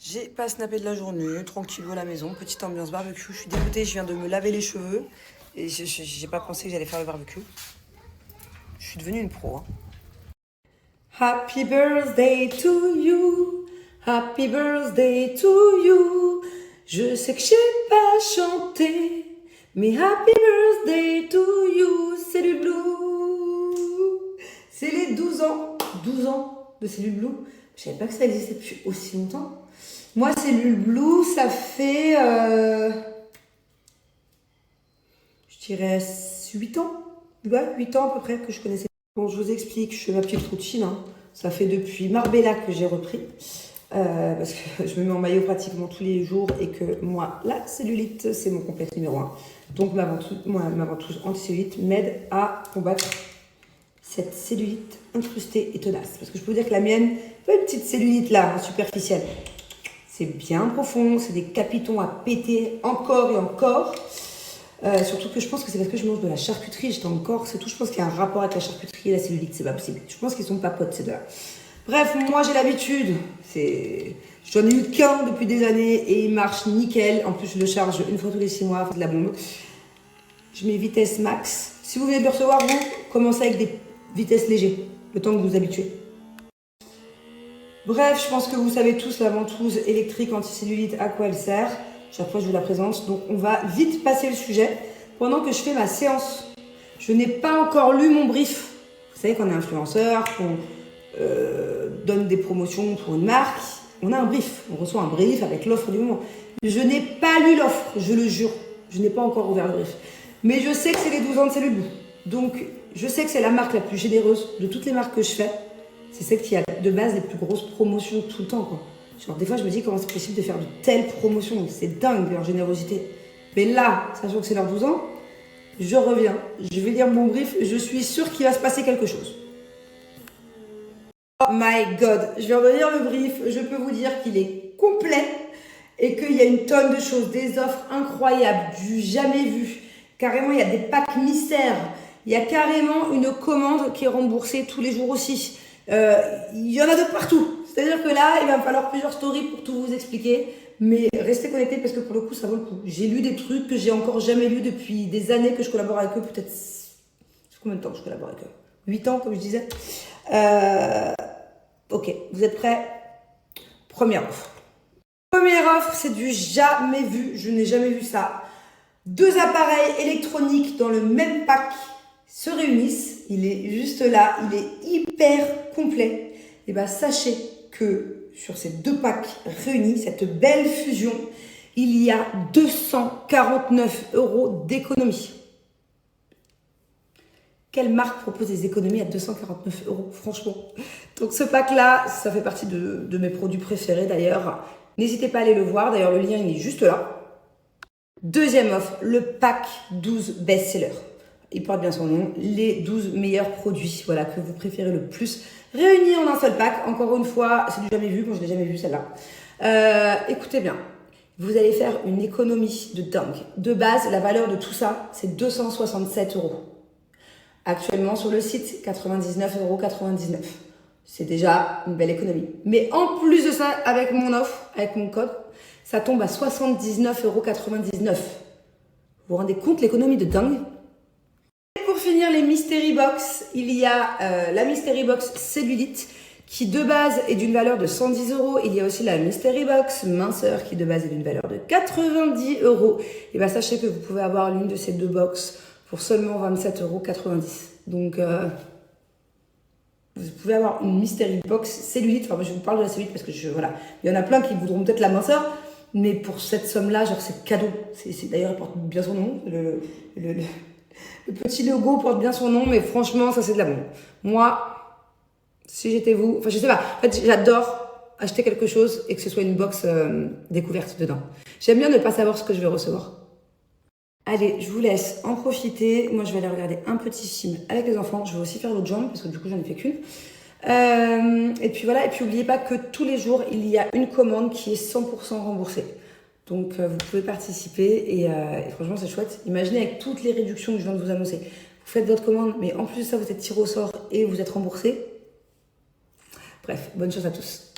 J'ai pas snappé de la journée, tranquillou à la maison, petite ambiance barbecue. Je suis dégoûtée, je viens de me laver les cheveux et j'ai pas pensé que j'allais faire le barbecue. Je suis devenue une pro. Hein. Happy birthday to you, happy birthday to you. Je sais que j'ai pas chanté, mais happy birthday to you. Cellule Blue. C'est les 12 ans de Cellule Blue. Je savais pas que ça existait depuis aussi longtemps. Moi, Cellule Blue, ça fait, je dirais 8 ans. Ouais, 8 ans à peu près que je connaissais. Bon, je vous explique, je fais ma petite routine. Hein. Ça fait depuis Marbella que j'ai repris. Parce que je me mets en maillot pratiquement tous les jours et que moi, la cellulite, c'est mon complexe numéro 1. Donc, ma ventouse anti-cellulite m'aide à combattre cette cellulite incrustée et tenace. Parce que je peux vous dire que la mienne, pas une petite cellulite là, superficielle. C'est bien profond, c'est des capitons à péter encore et encore. Surtout que je pense que c'est parce que je mange de la charcuterie, j'étais en Corse et tout. Je pense qu'il y a un rapport avec la charcuterie et la cellulite, c'est pas possible. Je pense qu'ils sont pas potes ces deux-là. Bref, moi j'ai l'habitude. J'en ai eu qu'un depuis des années et il marche nickel. En plus, je le charge une fois tous les 6 mois, c'est de la bombe. Je mets vitesse max. Si vous venez de le recevoir, vous commencez avec des vitesses légères, le temps que vous vous habituez. Bref, je pense que vous savez tous la ventouse électrique anticellulite, à quoi elle sert. Chaque fois, je vous la présente. Donc, on va vite passer le sujet pendant que je fais ma séance. Je n'ai pas encore lu mon brief. Vous savez qu'on est influenceur, qu'on donne des promotions pour une marque. On a un brief. On reçoit un brief avec l'offre du moment. Je n'ai pas lu l'offre, je le jure. Je n'ai pas encore ouvert le brief. Mais je sais que c'est les 12 ans de Cellule Blue. Donc, je sais que c'est la marque la plus généreuse de toutes les marques que je fais. C'est celle qui a de base les plus grosses promotions tout le temps, quoi. Genre, des fois, je me dis comment c'est possible de faire de telles promotions. C'est dingue, leur générosité. Mais là, sachant que c'est leurs 12 ans, je reviens. Je vais lire mon brief. Je suis sûre qu'il va se passer quelque chose. Oh my God. Je viens de lire le brief. Je peux vous dire qu'il est complet et qu'il y a une tonne de choses. Des offres incroyables, du jamais vu. Carrément, il y a des packs mystères. Il y a carrément une commande qui est remboursée tous les jours aussi. Il y en a de partout. C'est-à-dire que là, il va me falloir plusieurs stories pour tout vous expliquer. Mais restez connectés parce que pour le coup, ça vaut le coup. J'ai lu des trucs que j'ai encore jamais lus depuis des années que je collabore avec eux. Peut-être... C'est combien de temps que je collabore avec eux? 8 ans, comme je disais. Ok, vous êtes prêts? Première offre. Première offre, c'est du jamais vu. Je n'ai jamais vu ça. 2 appareils électroniques dans le même pack se réunissent. Il est juste là, il est hyper complet. Et bien, sachez que sur ces 2 packs réunis, cette belle fusion, il y a 249 € d'économie. Quelle marque propose des économies à 249 €, franchement? Donc ce pack-là, ça fait partie de mes produits préférés d'ailleurs. N'hésitez pas à aller le voir, d'ailleurs le lien il est juste là. Deuxième offre, le pack 12 best-sellers. Il porte bien son nom, les 12 meilleurs produits, voilà, que vous préférez le plus, réunis en un seul pack. Encore une fois, c'est du jamais vu, moi je l'ai jamais vu celle-là. Écoutez bien, vous allez faire une économie de dingue. De base, la valeur de tout ça, c'est 267 €. Actuellement sur le site, 99,99 €. C'est déjà une belle économie. Mais en plus de ça, avec mon offre, avec mon code, ça tombe à 79,99 €. Vous vous rendez compte l'économie de dingue? Pour finir, les Mystery Box, il y a la Mystery Box Cellulite qui de base est d'une valeur de 110 €. Il y a aussi la Mystery Box Minceur qui de base est d'une valeur de 90 €. Et bien sachez que vous pouvez avoir l'une de ces 2 box pour seulement 27,90 €. Donc vous pouvez avoir une Mystery Box Cellulite. Enfin moi je vous parle de la cellulite parce que voilà, il y en a plein qui voudront peut-être la minceur. Mais pour cette somme-là, genre c'est cadeau. D'ailleurs, elle porte bien son nom. Le petit logo porte bien son nom, mais franchement, ça c'est de la bombe. Moi, si j'étais vous, enfin je sais pas, en fait j'adore acheter quelque chose et que ce soit une box découverte dedans. J'aime bien ne pas savoir ce que je vais recevoir. Allez, je vous laisse en profiter. Moi, je vais aller regarder un petit film avec les enfants. Je vais aussi faire l'autre jambe parce que du coup, j'en ai fait qu'une. Et puis voilà, et puis n'oubliez pas que tous les jours, il y a une commande qui est 100% remboursée. Donc vous pouvez participer et franchement c'est chouette. Imaginez avec toutes les réductions que je viens de vous annoncer. Vous faites votre commande, mais en plus de ça, vous êtes tiré au sort et vous êtes remboursé. Bref, bonne chance à tous.